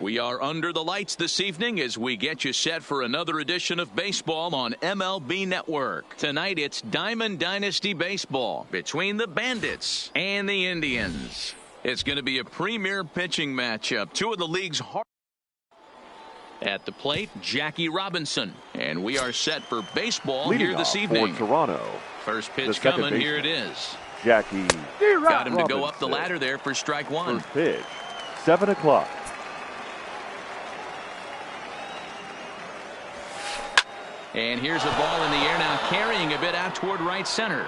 We are under the lights this evening as we get you set for another edition of baseball on MLB Network. Tonight it's Diamond Dynasty Baseball between the Bandits and the Indians. It's going to be a premier pitching matchup. Two of the league's hard. At the plate, Jackie Robinson. And we are set for baseball Leading here this off evening. for Toronto. First pitch coming. Baseman, here it is. Jackie Got him Robinson. to go up the ladder there for strike one. First pitch, 7 o'clock. And here's a ball in the air now, carrying a bit out toward right center.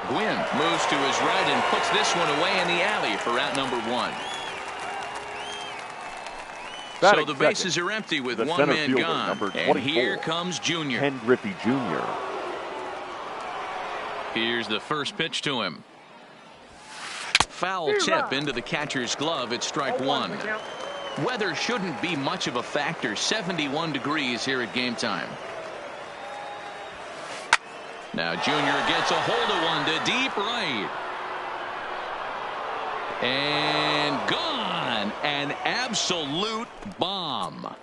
Gwynn moves to his right and puts this one away in the alley for out number one. So the bases are empty with one man gone. And here comes Junior. Ken Griffey Jr. Here's the first pitch to him. Foul tip into the catcher's glove. It's strike one. Weather shouldn't be much of a factor. 71 degrees here at game time. Now Junior gets a hold of one to deep right. And gone. An absolute bomb.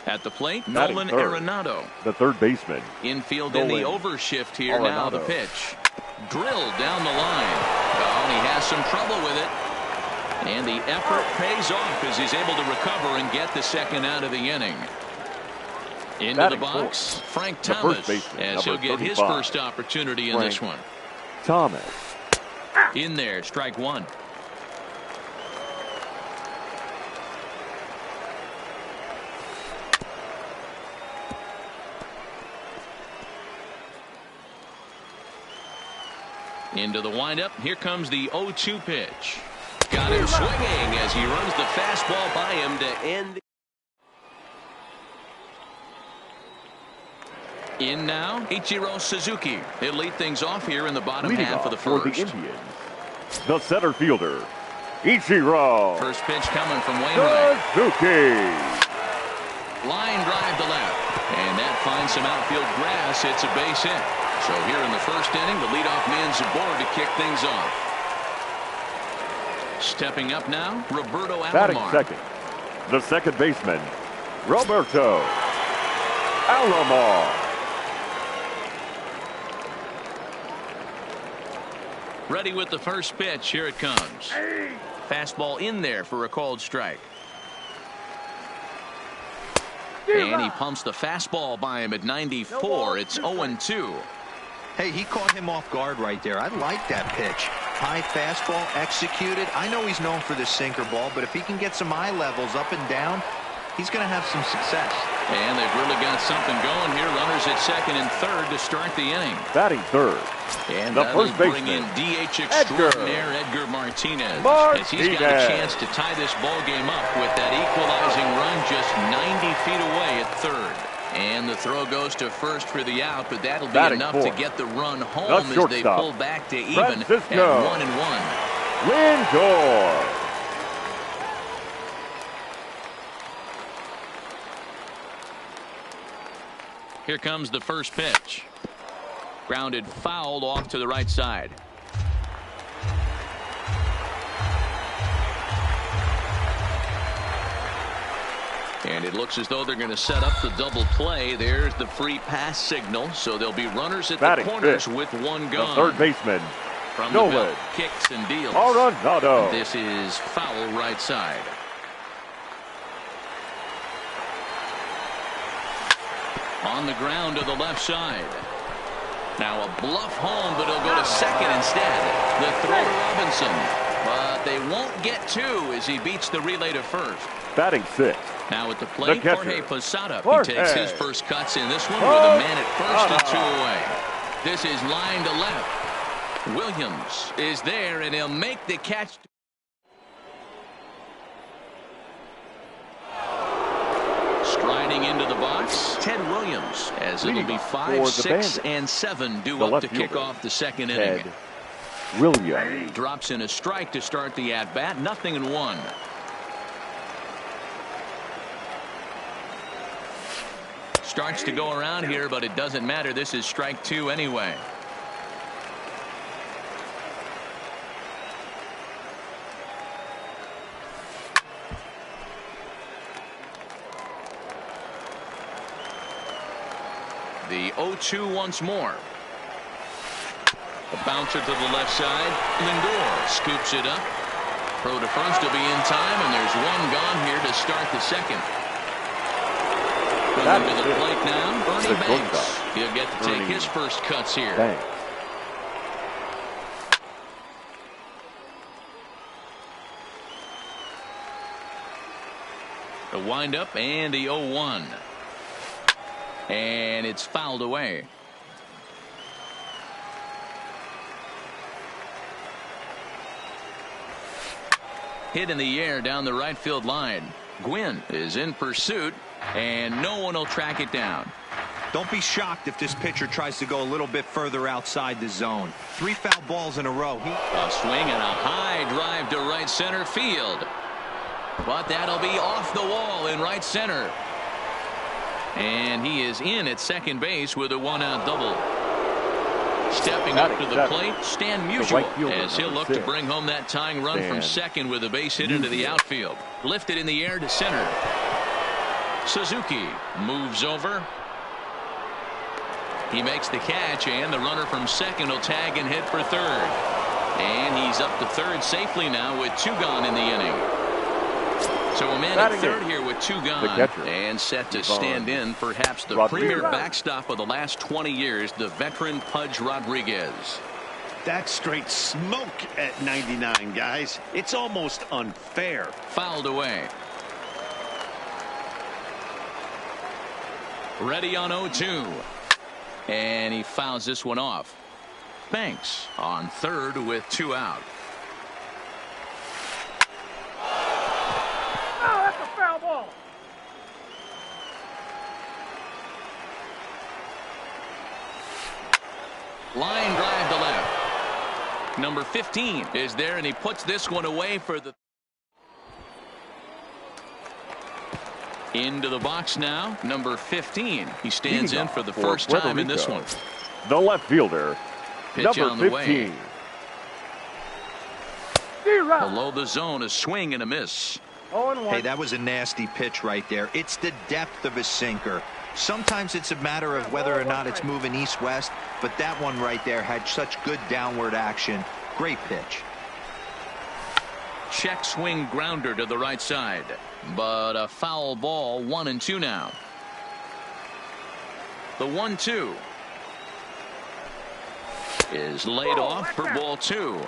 At the plate, Nolan Arenado. The third baseman. Infield in the overshift here. Now the pitch. Drilled down the line. Oh, and he has some trouble with it. And the effort pays off as he's able to recover and get the second out of the inning. Into the box, Frank Thomas, as he'll get his first opportunity in this one. Thomas. In there, strike one. Into the windup. Here comes the 0-2 pitch. Got him swinging as he runs the fastball by him to end. In now, Ichiro Suzuki. He'll lead things off here in the bottom half of the first. For the Indians, the center fielder, Ichiro. First pitch coming from Wainwright. Suzuki. Line drive to left. And that finds some outfield grass. It's a base hit. So here in the first inning, the leadoff man's aboard to kick things off. Stepping up now, Roberto Alomar. Batting second, the second baseman, Roberto Alomar. Ready with the first pitch. Here it comes. Fastball in there for a called strike. And he pumps the fastball by him at 94. It's 0-2. Hey, he caught him off guard right there. I like that pitch. High fastball executed. I know he's known for the sinker ball, but if he can get some eye levels up and down, he's going to have some success. And they've really got something going here. Runners at second and third to start the inning. Batting third. And the first bring in DH extraordinaire Edgar Martinez. As he's got a chance to tie this ball game up with that equalizing run just 90 feet away at third. And the throw goes to first for the out, but that'll be enough to get the run home as they pull back to even at 1-1. Lindor. Here comes the first pitch. Grounded foul off to the right side. And it looks as though they're going to set up the double play. There's the free pass signal. So there'll be runners at the corners with one gone. The third baseman, from Nolan. the belt, kicks and deals. Arenado. This is foul right side. On the ground to the left side. Now a bluff home, but he'll go to second instead. The throw to Robinson. But they won't get two as he beats the relay to first. Batting sixth. Now at the plate, Jorge Posada. Jorge. He takes his first cuts in this one with a man at first and two away. This is line to left. Williams is there, and he'll make the catch. Striding into the box, Ted Williams, as it'll be 5, 6, and 7 due up to kick off the second inning. Williams drops in a strike to start the at-bat. 0-1. Starts to go around here, but it doesn't matter. This is strike two anyway. The 0-2 once more. A bouncer to the left side. Lindor scoops it up. Throw to first will be in time, and there's one gone here to start the second. Coming to the plate now, Bernie Banks. He'll get to take his first cuts here. Banks. The windup and the 0-1. And it's fouled away. Hit in the air down the right field line. Gwynn is in pursuit, and no one will track it down. Don't be shocked if this pitcher tries to go a little bit further outside the zone. 3 foul balls in a row. A swing and a high drive to right center field. But that'll be off the wall in right center. And he is in at second base with a 1-out double. Stepping up to the plate, Stan Musial, as he'll look to bring home that tying run from second with a base hit into the outfield. Lifted in the air to center. Suzuki moves over. He makes the catch, and the runner from second will tag and hit for third. And he's up to third safely now with 2 gone in the inning. So a man at third here with 2 gone and set to stand in perhaps the premier backstop of the last 20 years, the veteran Pudge Rodriguez. That's straight smoke at 99, guys. It's almost unfair. Fouled away. Ready on 0-2. And he fouls this one off. Banks on third with 2 out. Line drive to left. Number 15 is there, and he puts this one away for the. Into the box now. Number 15. He stands in for the first time in this one. The left fielder, Pitch number on the 15. way. Below the zone, a swing and a miss. Hey, that was a nasty pitch right there. It's the depth of a sinker. Sometimes it's a matter of whether or not it's moving east-west, but that one right there had such good downward action. Great pitch. Check swing grounder to the right side, but a foul ball. 1-2 now. The 1-2 is laid off for ball 2.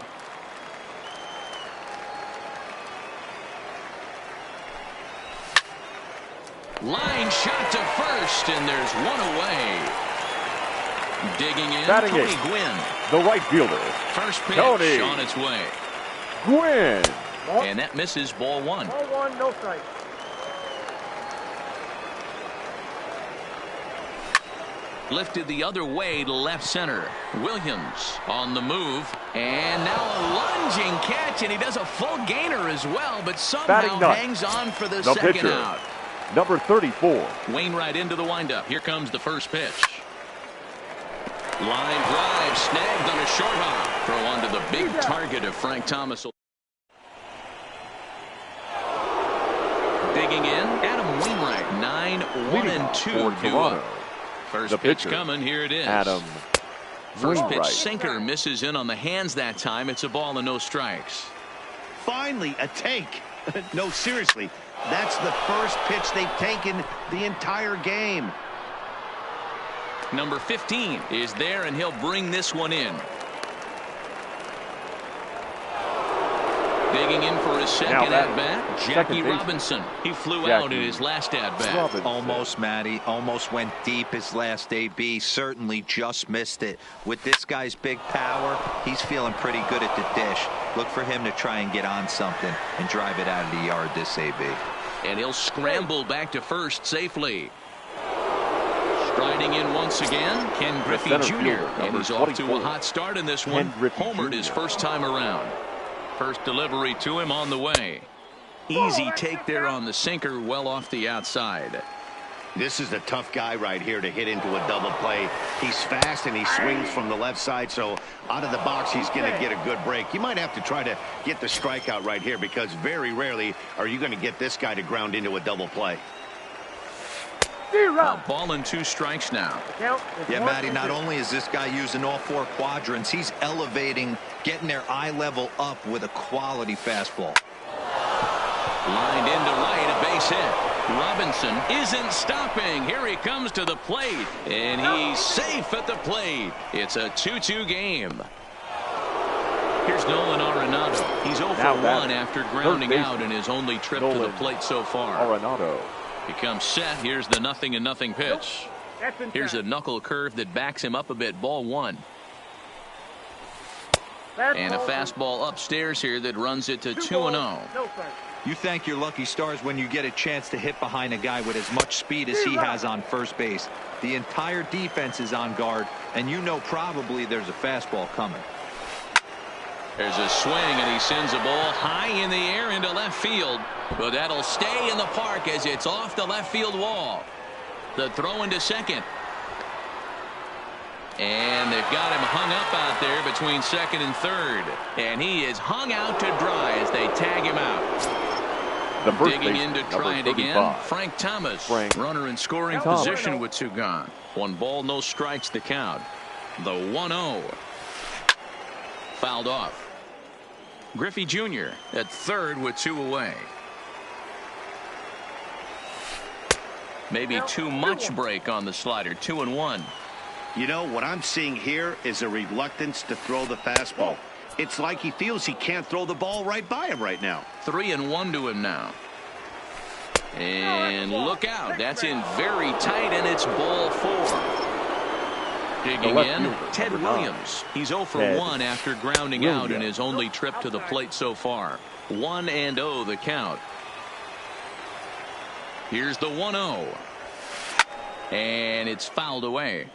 Line shot to first, and there's one away. Digging in, Tony Gwynn. The right fielder. First pitch on its way. Gwynn. And that misses ball 1. Ball 1, no strike. Lifted the other way to left center. Williams on the move. And now a lunging catch, and he does a full gainer as well, but somehow hangs on for the second out. Number 34. Wainwright into the windup. Here comes the first pitch. Line drive snagged on a short hop. Throw onto the big target of Frank Thomas. Digging in, Adam Wainwright. 9-1-2 due up. First pitch coming. Here it is. Adam First Wainwright. pitch sinker misses in on the hands that time. It's a ball and no strikes. Finally, a take. No, seriously. That's the first pitch they've taken the entire game. Number 15 is there, and he'll bring this one in. Digging in for his second at-bat, Jackie Robinson. He flew out in his last at-bat. Almost, Matty. Almost went deep his last AB. Certainly just missed it. With this guy's big power, he's feeling pretty good at the dish. Look for him to try and get on something and drive it out of the yard this AB. And he'll scramble back to first safely. Striding in once again, Ken Griffey Jr. And he's off to a hot start in this one. Homered his first time around. First delivery to him on the way. Easy take there on the sinker, well off the outside. This is a tough guy right here to hit into a double play. He's fast and he swings from the left side, so out of the box he's going to get a good break. You might have to try to get the strikeout right here, because very rarely are you going to get this guy to ground into a double play. A ball and 2 strikes now. Yeah, Matty, not only is this guy using all 4 quadrants, he's elevating, getting their eye level up with a quality fastball. Lined into right, a base hit. Robinson isn't stopping. Here he comes to the plate, and he's safe at the plate. It's a 2-2 game. Here's Nolan Arenado. He's 0 for 1 after grounding out in his only trip to the plate so far. Arenado. He comes set. Here's the 0-0 pitch. Here's a knuckle curve that backs him up a bit. Ball 1. And a fastball upstairs here that runs it to 2-0. You thank your lucky stars when you get a chance to hit behind a guy with as much speed as he has on first base. The entire defense is on guard, and you know probably there's a fastball coming. There's a swing, and he sends a ball high in the air into left field. But that'll stay in the park as it's off the left field wall. The throw into second. And they've got him hung up out there between second and third. And he is hung out to dry as they tag him out. The first Digging in to try it again. Frank Thomas. Runner in scoring position with 2 gone. 1 ball, no strikes the count. The 1-0. Fouled off. Griffey Jr. at third with 2 away. Maybe too much break on the slider. 2-1. You know, what I'm seeing here is a reluctance to throw the fastball. It's like he feels he can't throw the ball right by him right now. 3-1 to him now. And look out. That's in very tight, and it's ball 4. Digging in, Ted Williams. He's 0 for 1 after grounding out in his only trip to the plate so far. 1-0 the count. Here's the 1-0. And it's fouled away.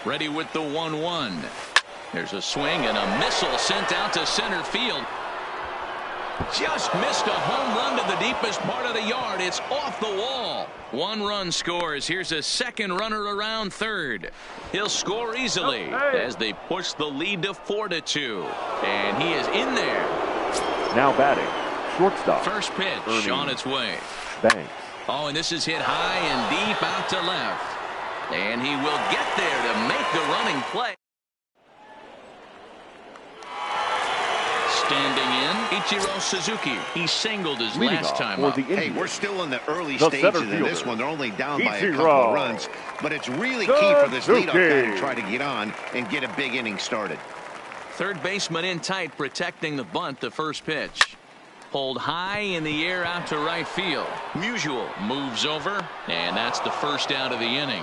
Ready with the 1-1. There's a swing and a missile sent out to center field. Just missed a home run to the deepest part of the yard. It's off the wall. 1 run scores. Here's a second runner around third. He'll score easily as they push the lead to 4-2. And he is in there. Now batting, shortstop. First pitch on its way. Banks. Oh, and this is hit high and deep out to left. And he will get there to make the running play. Standing in, Ichiro Suzuki. He singled his last time up. Hey, we're still in the early stages of this one. They're only down by a couple of runs. But it's really key for this leadoff guy to try to get on and get a big inning started. Third baseman in tight, protecting the bunt. The first pitch. Pulled high in the air out to right field. Musial moves over, and that's the first out of the inning.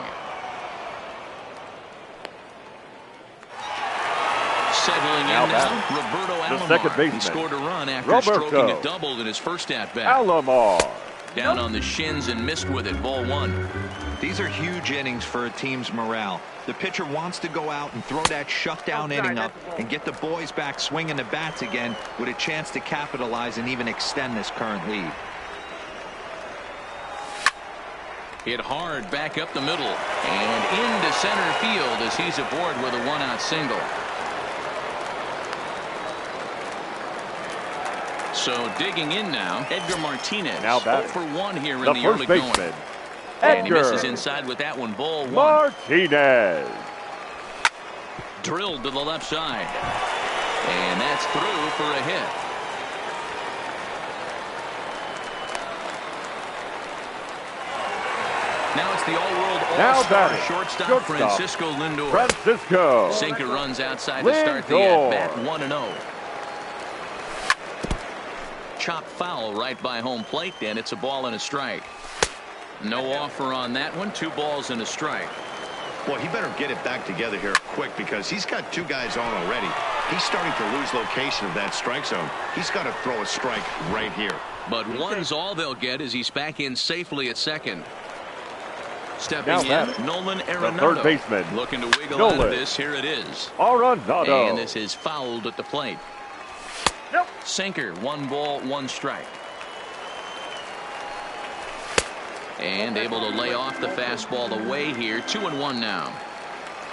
Settling in now, Roberto Alomar. He scored a run after stroking a double in his first at-bat. Alomar. Down on the shins and missed with it. Ball 1. These are huge innings for a team's morale. The pitcher wants to go out and throw that shutdown inning up and get the boys back swinging the bats again with a chance to capitalize and even extend this current lead. Hit hard back up the middle and into center field as he's aboard with a 1-out single. So digging in now, Edgar Martinez. Now 0 for 1 here in the first early baseman, going. Edgar. And he misses inside with that one. Ball 1. Martinez. Drilled to the left side. And that's through for a hit. Now it's the all-world all-star shortstop Francisco Lindor. Sinker runs outside to start the at-bat. 1-0. Chop foul right by home plate, and it's a ball and a strike. No offer on that one. 2 balls and a strike. Well, he better get it back together here quick because he's got 2 guys on already. He's starting to lose location of that strike zone. He's got to throw a strike right here. But 1's all they'll get as he's back in safely at second. Stepping in, Nolan Arenado. Third baseman. Looking to wiggle out of this. Here it is. Arenado. And this is fouled at the plate. Sinker, 1 ball, 1 strike. And able to lay off the fastball away here. 2-1 now.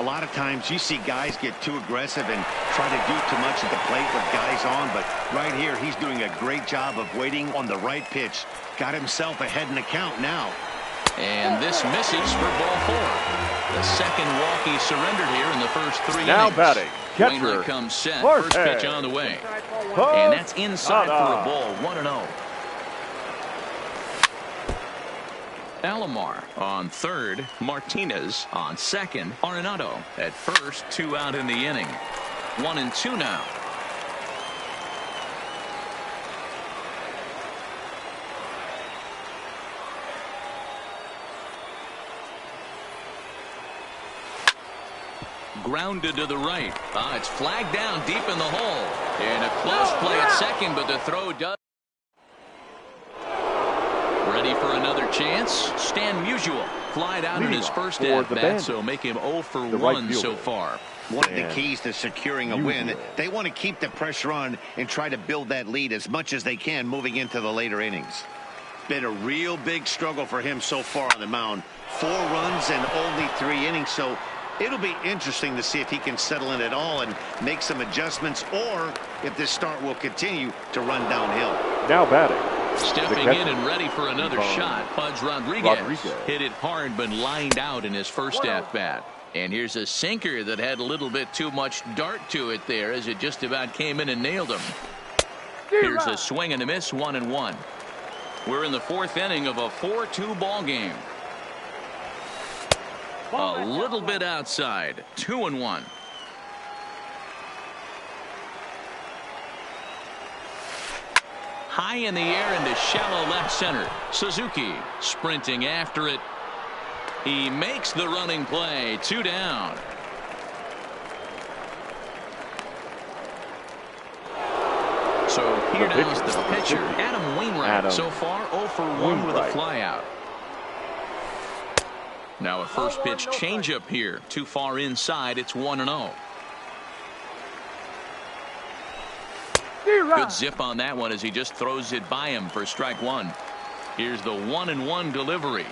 A lot of times you see guys get too aggressive and try to do too much at the plate with guys on, but right here he's doing a great job of waiting on the right pitch. Got himself ahead in the count now. And this misses for ball 4. The second walk he surrendered here in the first 3 Now innings. batting, catcher, Wainwright comes set. Forte. First pitch on the way. And that's inside for a ball, 1-0. Alomar on third, Martinez on second, Arenado at first, 2 out in the inning. 1-2 now. Grounded to the right. It's flagged down deep in the hole. And a close play at second, but the throw does. Ready for another chance. Stan Musial flied out in his first at-bat, so make him 0 for 1 so far. One of the keys to securing a win, they want to keep the pressure on and try to build that lead as much as they can moving into the later innings. Been a real big struggle for him so far on the mound. 4 runs and only 3 innings, so it'll be interesting to see if he can settle in at all and make some adjustments, or if this start will continue to run downhill. Now batting. Stepping in and ready for another shot, Pudge Rodriguez hit it hard but lined out in his first at-bat. And here's a sinker that had a little bit too much dart to it there as it just about came in and nailed him. Here's a swing and a miss, 1-1. We're in the 4th inning of a 4-2 ball game. A little bit outside, 2-1. High in the air into shallow left center. Suzuki sprinting after it. He makes the running play. 2 down. So here now is the pitcher, Adam Wainwright. So far 0 for 1 with a flyout. Now a first pitch changeup here. Too far inside. It's 1-0. Good zip on that one as he just throws it by him for strike 1. Here's the 1-1 delivery.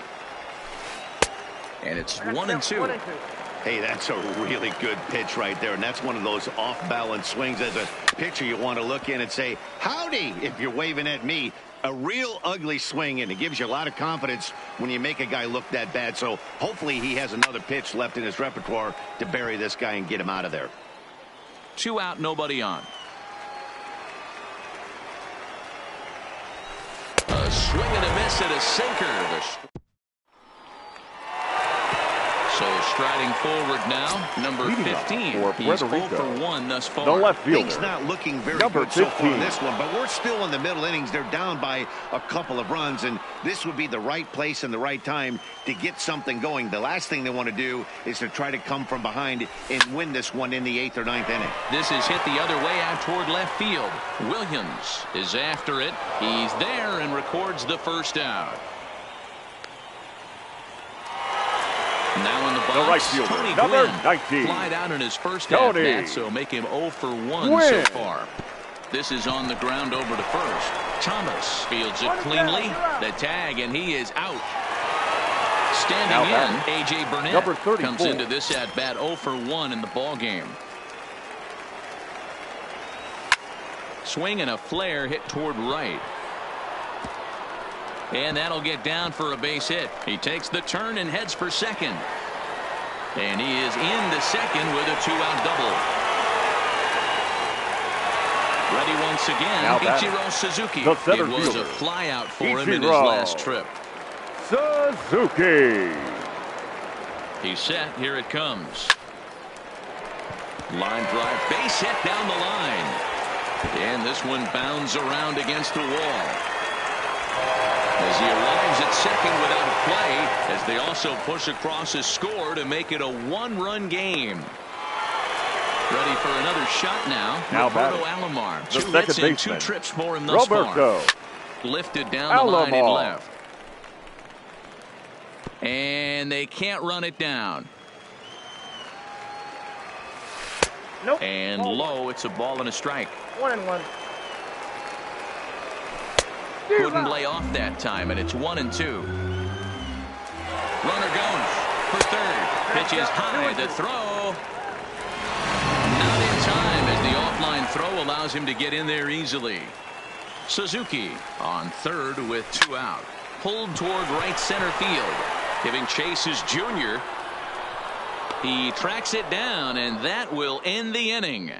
And it's 1-2. Hey, that's a really good pitch right there, and that's one of those off-balance swings. As a pitcher, you want to look in and say, howdy, if you're waving at me. A real ugly swing, and it gives you a lot of confidence when you make a guy look that bad. So hopefully he has another pitch left in his repertoire to bury this guy and get him out of there. 2 out, nobody on. A swing and a miss at a sinker. So striding forward now, number 15. He's 0 for 1 thus far. The left fielder. Things not looking very good so far in this one, but we're still in the middle innings. They're down by a couple of runs, and this would be the right place and the right time to get something going. The last thing they want to do is to try to come from behind and win this one in the 8th or 9th inning. This is hit the other way out toward left field. Williams is after it. He's there and records the first out. Now in the box, the right fielder, Tony number Gwynn 19. Flied out in his first at-bat, so make him 0 for 1 so far. This is on the ground over to first. Thomas fields it cleanly. The tag, and he is out. Standing in, A.J. Burnett comes into this at-bat 0 for 1 in the ball game. Swing and a flare hit toward right. And that'll get down for a base hit. He takes the turn and heads for second. And he is into second with a 2-out double. Ready once again, Ichiro Suzuki. It was a flyout for him in his last trip. Suzuki. He's set. Here it comes. Line drive, base hit down the line. And this one bounds around against the wall. As he arrives at second without a play, as they also push across his score to make it a 1-run game. Ready for another shot now. Roberto Alomar. 2 hits and 2 trips for him thus far. Lifted down the line and left. And they can't run it down. Nope. And low, it's a ball and a strike. 1-1. Couldn't lay off that time, and it's 1-2. Runner goes for third. Pitch is high. The throw. throw allows him to get in there easily. Suzuki on third with 2 out. Pulled toward right center field. Giving chase is Junior. He tracks it down, and that will end the inning.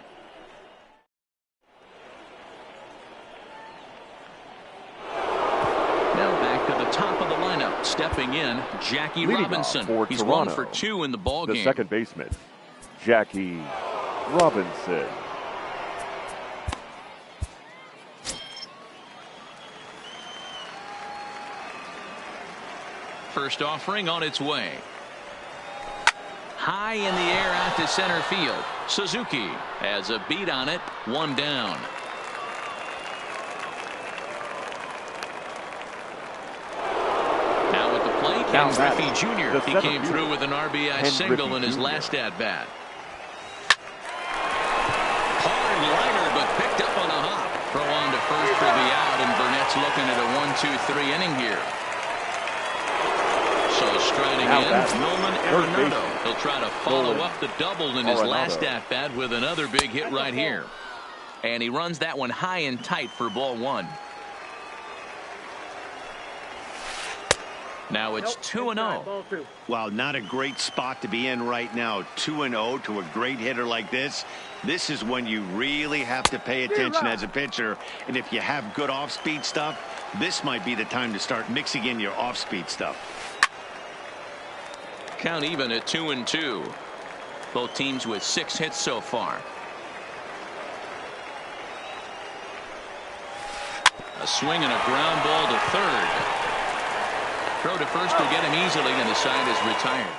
Now back to the top of the lineup. Stepping in, Jackie Leading Robinson. off for He's Toronto, 1 for 2 in the ball the game. second baseman, Jackie Robinson. First offering on its way. High in the air out to center field. Suzuki has a beat on it. 1 down. Now at the plate, Ken Griffey Jr. He came through with an RBI single in his last at-bat. Hard liner, but picked up on a hop. Throw on to first for the out, and Burnett's looking at a 1-2-3 inning here. So striding in, Nolan Arenado. He'll try to follow up the double in his last at-bat with another big hit right here. And he runs that one high and tight for ball 1. Now it's 2-0. Well, not a great spot to be in right now. 2-0 to a great hitter like this. This is when you really have to pay attention as a pitcher. And if you have good off-speed stuff, this might be the time to start mixing in your off-speed stuff. Count even at 2-2. Both teams with 6 hits so far. A swing and a ground ball to third. Throw to first will get him easily, and the side is retired.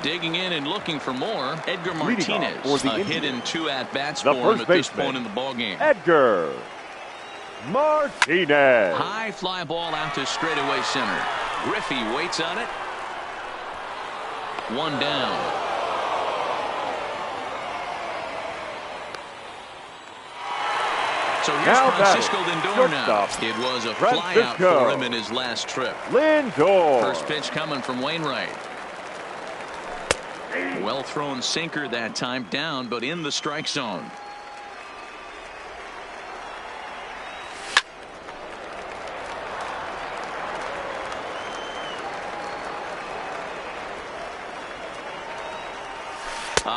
Digging in and looking for more, Edgar Martinez. A hit in 2 at-bats for him at this point in the ballgame. Edgar Martinez. High fly ball out to straightaway center. Griffey waits on it. 1 down. So here's Francisco Lindor now. It was a flyout for him in his last trip. Lindor. First pitch coming from Wainwright. Well thrown sinker that time, down but in the strike zone.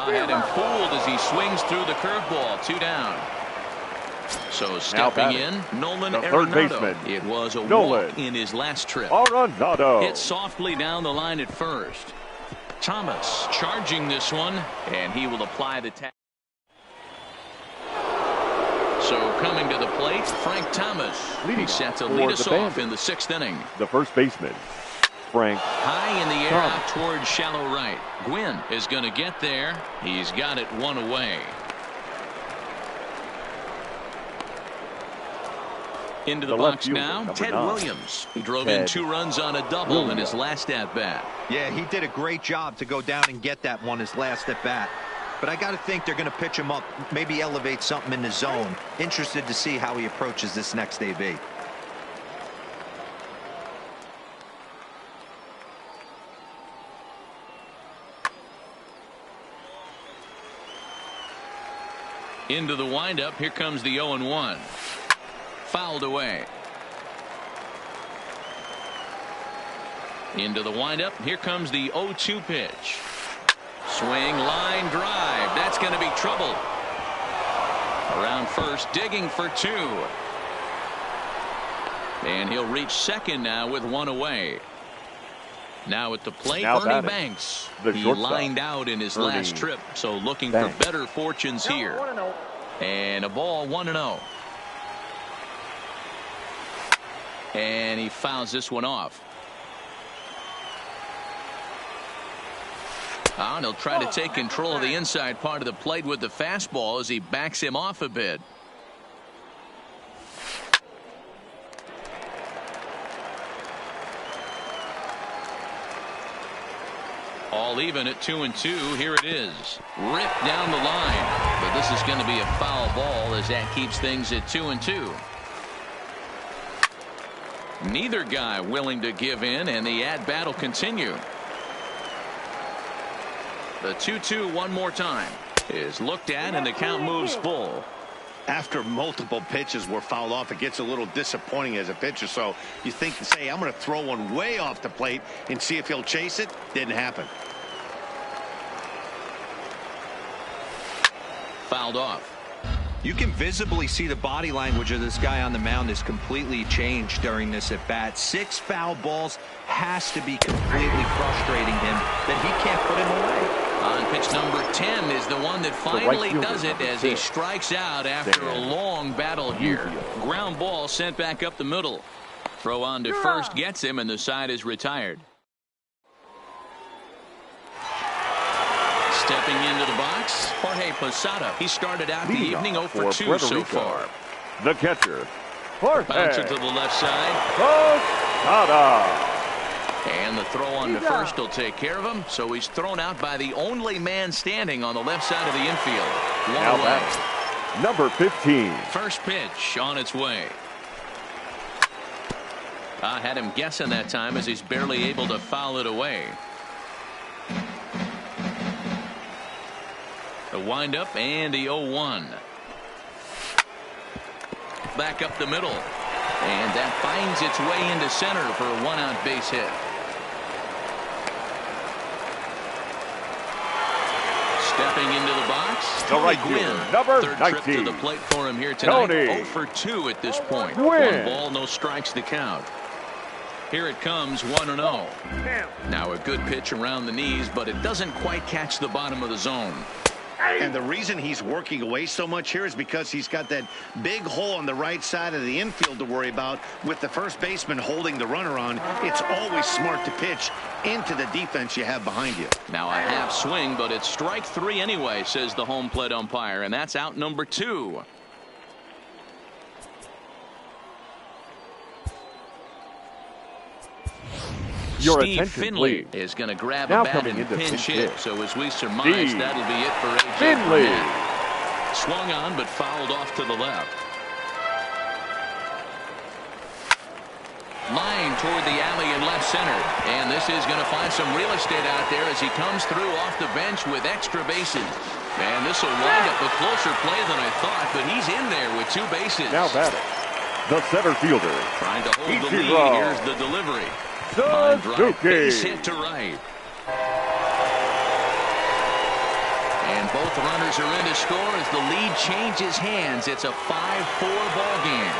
Had him fooled as he swings through the curveball. 2 down. So stepping in, Nolan Arenado. It was a walk in his last trip. Hit softly down the line at first. Thomas charging this one, and he will apply the tag. So coming to the plate, Frank Thomas. He's set to lead us off in the 6th inning. The first baseman, Frank. High in the air out towards shallow right. Gwynn is going to get there. He's got it 1 away. Into the box now, Ted Williams. He drove in 2 runs on a double in his last at-bat. Yeah, he did a great job to go down and get that one his last at-bat. But I got to think they're going to pitch him up, maybe elevate something in the zone. Interested to see how he approaches this next AB. Into the windup. Here comes the 0-1. Fouled away. Into the windup. Here comes the 0-2 pitch. Swing, line drive. That's going to be trouble. Around first, digging for 2. And he'll reach second now with 1 away. Now at the plate, Ernie Banks. He lined out in his last trip, so looking for better fortunes here. And a ball, 1-0. And he fouls this one off. And he'll try to take control of the inside part of the plate with the fastball as he backs him off a bit. All even at 2-2. Here it is. Ripped down the line. But this is going to be a foul ball as that keeps things at 2-2. Neither guy willing to give in, and the at-bat will continue. The 2-2 one more time is looked at, and the count moves full. After multiple pitches were fouled off, it gets a little disappointing as a pitcher. So you think to say, I'm going to throw one way off the plate and see if he'll chase it. Didn't happen. Fouled off. You can visibly see the body language of this guy on the mound is completely changed during this at bat. 6 foul balls has to be completely frustrating him that he can't put him away. On pitch number 10 is the one that finally does it as he strikes out after a long battle here. Ground ball sent back up the middle. Throw on to first gets him, and the side is retired. Stepping into the box, Jorge Posada. He started out the evening 0 for 2 so far. The catcher, Jorge Bouncer to the left side. Posada. And the throw on to first will take care of him. So he's thrown out by the only man standing on the left side of the infield. One away. Number 15. First pitch on its way. I had him guessing that time as he's barely able to foul it away. The windup and the 0-1. Back up the middle. And that finds its way into center for a 1-out base hit. Stepping into the box, Tony Gwynn. Number Third 19. trip to the plate for him here tonight. Tony 0 for 2 at this point. Gwynn. 1 ball, no strikes to count. Here it comes, 1-0. Now a good pitch around the knees, but it doesn't quite catch the bottom of the zone. And the reason he's working away so much here is because he's got that big hole on the right side of the infield to worry about with the first baseman holding the runner on. It's always smart to pitch into the defense you have behind you. Now a half swing, but it's strike 3 anyway, says the home plate umpire, and that's out number 2. Your Steve attention, Finley please. is going to grab Now a bat coming and into pinch pinch hit. hit. So as we surmise, Steve that'll be it for AJ Finley. Burnett. Swung on, but fouled off to the left. Line toward the alley in left center. And this is going to find some real estate out there as he comes through off the bench with extra bases. And this will wind up a closer play than I thought, but he's in there with 2 bases. Now batting, the center fielder, Trying to hold the lead. Ichiro Here's the delivery. Line drive, base Suzuki. hit to right. And both runners are in to score as the lead changes hands. It's a 5-4 ball game.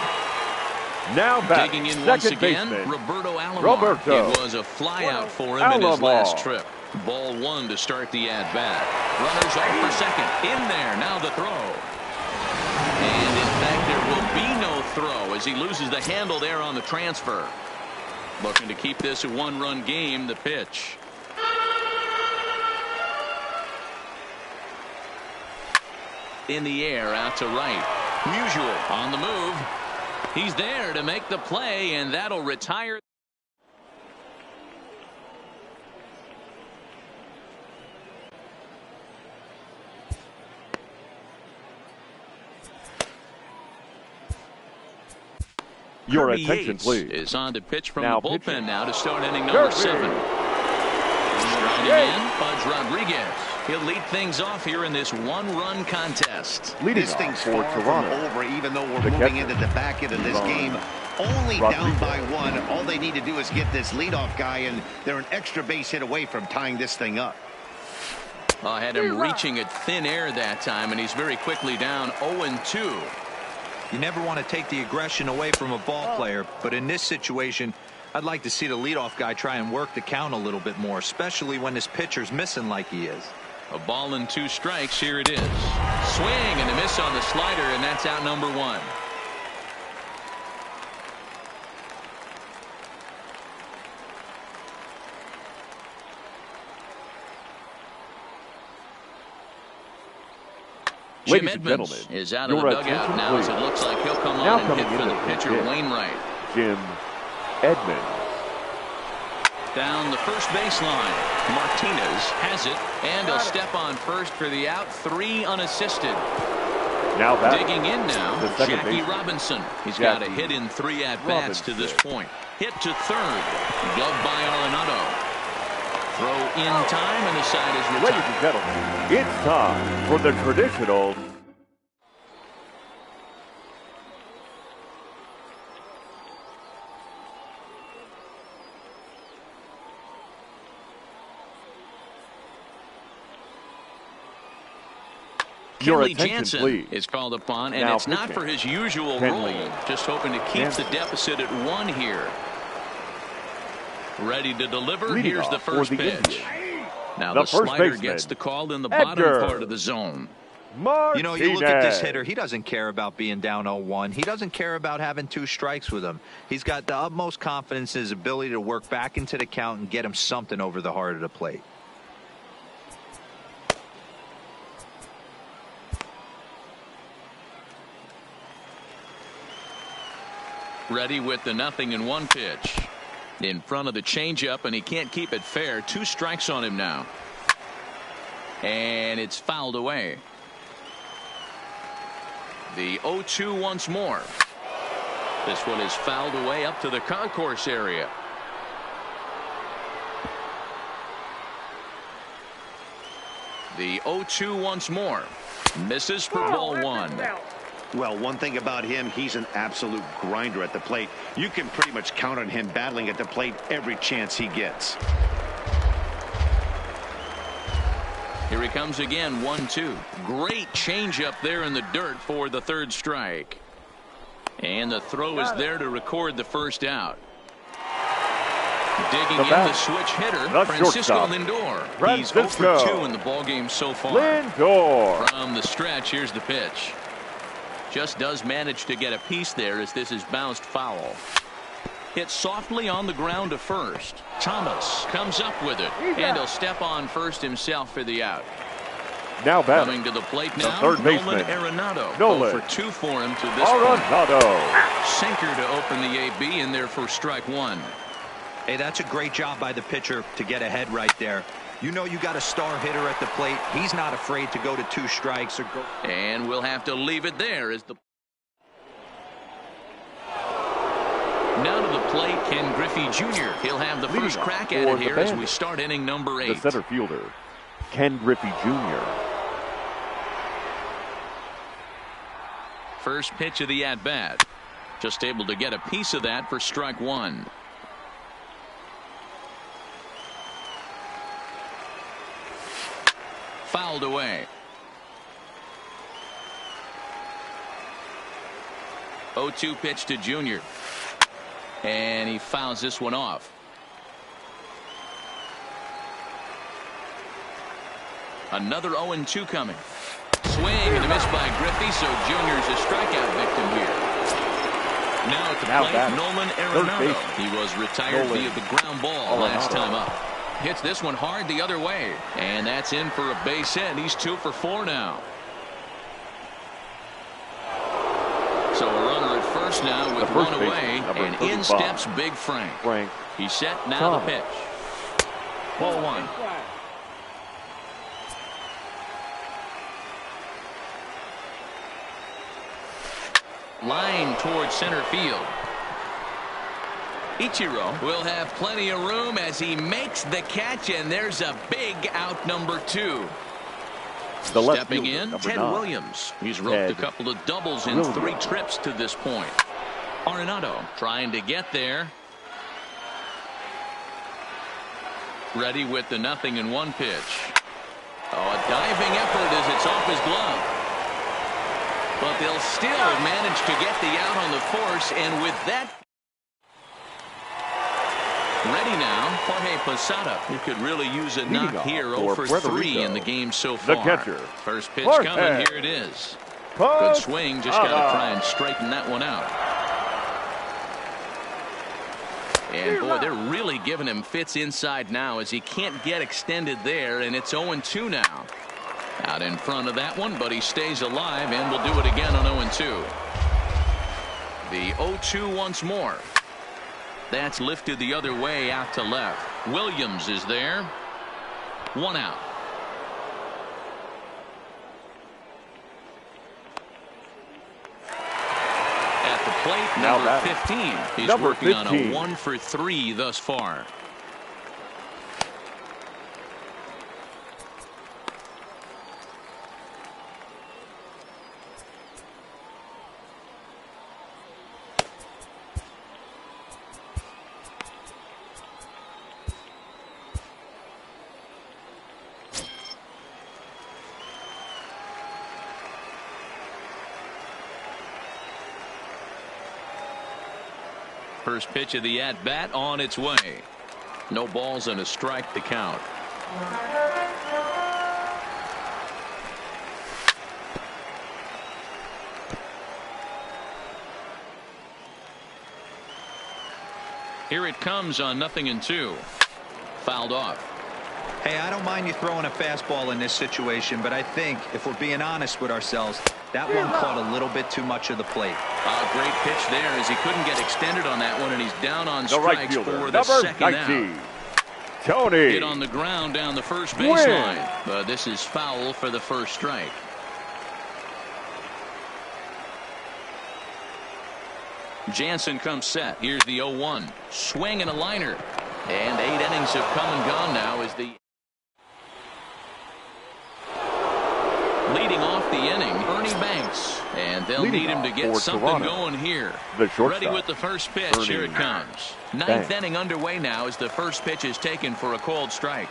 Now batting, Digging in once second again, baseman, Roberto Alomar. Roberto It was a flyout for him in his Alomar. last trip. Ball 1 to start the at-bat. Runners off for second. In there, now the throw. And in fact, there will be no throw as he loses the handle there on the transfer. Looking to keep this a 1-run game. The pitch. In the air, out to right. Musial on the move. He's there to make the play, and that'll retire. Your Kirby attention, Yates please. is on to pitch from Now the bullpen pitching. now to start inning number Kirby. 7. Striding in, Pudge Rodriguez. He'll lead things off here in this 1-run contest. Leading This off thing's for far from Toronto, over, even though we're the moving catcher, into the back end of this Ron game. Only down Rodriguez. by 1. All they need to do is get this leadoff guy, and they're an extra base hit away from tying this thing up. I had him reaching at thin air that time, and he's very quickly down 0-2. You never want to take the aggression away from a ball player, but in this situation, I'd like to see the leadoff guy try and work the count a little bit more, especially when this pitcher's missing like he is. A ball and 2 strikes. Here it is. Swing and a miss on the slider, and that's out number 1. Jim Ladies and Edmonds gentlemen, is out of the your dugout attention, now as please. it looks like he'll come Now on and coming hit for in the to pitcher, pitch. Wainwright. Jim Edmonds. Down the first baseline. Martinez has it, and he'll step on first for the out. 3 unassisted. Now batting, Digging in now, the second Jackie baseman, Robinson. He's got a Jackie hit in 3 at-bats to this Robinson. point. Hit to third. Gloved by Arenado. Throw in time, and the side is Ladies retired. and gentlemen, it's time for the traditional Your Kenley attention, Jansen please. is called upon, and Now it's not pitching. for his usual Kenley role. Just hoping to keep Jansen. the deficit at 1 here. Ready to deliver. Leading Here's the off for first the pitch. Indians, Now the the first slider baseman, gets the call in the Edgar. bottom part of the zone. Martinez. You know, you look at this hitter, he doesn't care about being down 0-1. He doesn't care about having 2 strikes with him. He's got the utmost confidence in his ability to work back into the count and get him something over the heart of the plate. Ready with the 0-1 pitch. In front of the changeup, and he can't keep it fair. 2 strikes on him now. And it's fouled away. The 0-2 once more. This one is fouled away up to the concourse area. The 0-2 once more. Misses for ball 1. Well, one thing about him, he's an absolute grinder at the plate. You can pretty much count on him battling at the plate every chance he gets. Here he comes again, 1-2. Great changeup there in the dirt for the 3rd strike. And the throw is there to record the first out. Digging in the switch hitter, the Francisco shortstop, Lindor. He's 0 Francisco for 2 in the ballgame so far. Lindor. From the stretch, here's the pitch. Just does manage to get a piece there as this is bounced foul. Hit softly on the ground to first. Thomas comes up with it, and he'll step on first himself for the out. Now batting. Coming to the plate The now, third Nolan baseman, Arenado. Nolan 0 for 2 for him to this point. Arenado. Sinker to open the AB, in there for strike 1. Hey, that's a great job by the pitcher to get ahead right there. You know you got a star hitter at the plate. He's not afraid to go to 2 strikes or go. And we'll have to leave it there as the. Now to the plate, Ken Griffey Jr. He'll have the Leading first off crack at for it the here as we Bandits, start inning number 8. The center fielder, Ken Griffey Jr. First pitch of the at-bat. Just able to get a piece of that for strike 1. Fouled away. 0-2 pitch to Jr. And he fouls this one off. Another 0-2 coming. Swing and a miss by Griffey, so Jr.'s a strikeout victim here. Now at the plate, Nolan Arenado. He was retired via the ground ball last time up. Hits this one hard the other way, and that's in for a base hit. He's 2 for 4 now. So a runner at first now with 1 away, and in steps Big Frank. He's set now to pitch. Ball 1. Line towards center field. Ichiro will have plenty of room as he makes the catch, and there's a big out, number 2. Stepping in, Ted Williams. He's roped a couple of doubles in 3 trips to this point. Arenado trying to get there. Ready with the 0-1 pitch. Oh, a diving effort as it's off his glove. But they'll still manage to get the out on the force, and with that. Ready now, Jorge Posada, who could really use a knock here. 0 for 3 in the game so far. The catcher, First pitch coming, here it is. Good swing, just got to try and straighten that one out. And boy, they're really giving him fits inside now as he can't get extended there, and it's 0-2 now. Out in front of that one, but he stays alive and will do it again on 0-2. The 0-2 once more. That's lifted the other way out to left. Williams is there. 1 out. At the plate, number 15. He's working on a 1 for 3 thus far. First pitch of the at-bat on its way. No balls and a strike to count. Here it comes on 0-2. Fouled off. Hey, I don't mind you throwing a fastball in this situation, but I think if we're being honest with ourselves, that one caught a little bit too much of the plate. Great pitch there as he couldn't get extended on that one, and he's down on The strikes right fielder, for the second out. Tony. Hit on the ground down the first baseline, but this is foul for the first strike. Jansen comes set. Here's the 0-1. Swing and a liner. And 8 innings have come and gone now as the leading off the inning, Ernie Banks. And they'll need him to get something going here. Ready with the first pitch. Ernie. Here it comes. Ninth inning underway now as the first pitch is taken for a called strike.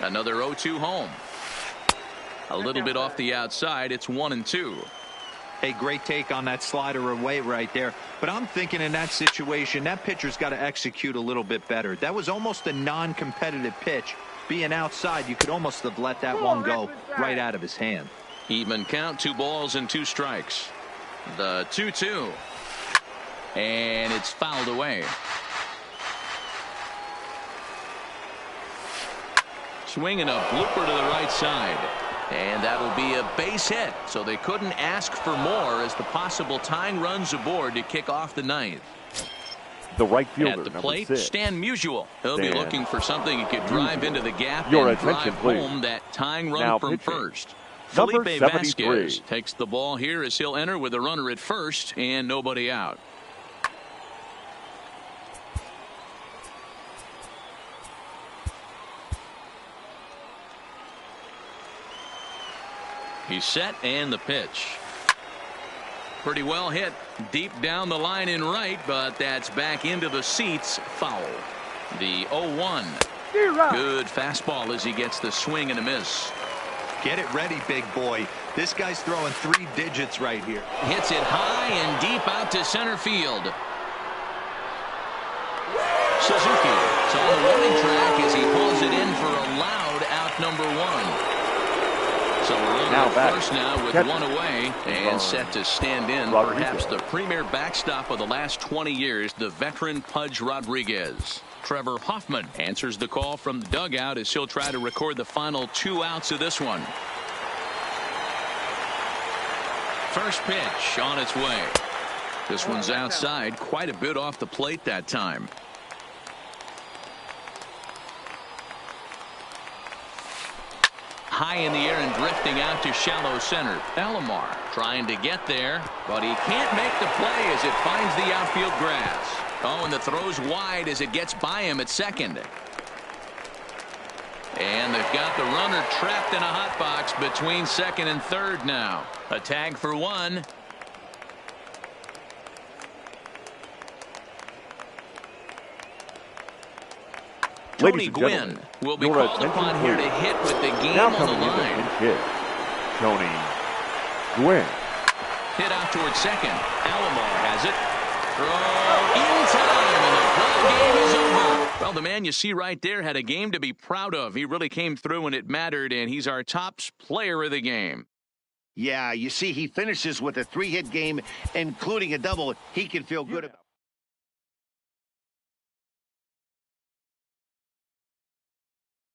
Another 0-2 home. A little bit off the outside. It's 1-2. Hey, great take on that slider away right there. But I'm thinking in that situation, that pitcher's got to execute a little bit better. That was almost a non-competitive pitch. Being outside, you could almost have let that one go right out of his hand. Even count, 2 balls and 2 strikes. The 2-2. And it's fouled away. Swinging a blooper to the right side. And that'll be a base hit. So they couldn't ask for more as the possible tying runs aboard to kick off the 9th. The right fielder, at the plate, number 6. Stan Musial. He'll be looking for something he could drive into the gap Your and attention, drive please. home that tying run Now from pitching. first. Number Felipe 73. Vasquez takes the ball here as he'll enter with a runner at first and nobody out. He's set and the pitch. Pretty well hit deep down the line in right, but that's back into the seats. Foul. The 0-1. Good fastball as he gets the swing and a miss. Get it ready, big boy. This guy's throwing 3 digits right here. Hits it high and deep out to center field. Suzuki is on the warning track as he pulls it in for a loud out number 1. So we're on Now back. first now with Catcher. 1 away and set to stand in Rodriguez. perhaps the premier backstop of the last 20 years, the veteran Pudge Rodriguez. Trevor Hoffman answers the call from the dugout as he'll try to record the final 2 outs of this one. First pitch on its way. This one's outside, quite a bit off the plate that time. High in the air and drifting out to shallow center. Alomar trying to get there, but he can't make the play as it finds the outfield grass. Oh, and the throw's wide as it gets by him at second. And they've got the runner trapped in a hot box between second and third now. A tag for 1. Tony Gwynn will be called upon here to hit with the game now on the line. Hit. Tony Gwynn. Hit out towards second. Alomar has it. Throw in time, and the ball game is over. Well, the man you see right there had a game to be proud of. He really came through when it mattered, and he's our top player of the game. Yeah, you see, he finishes with a 3-hit game, including a double. He can feel good about it.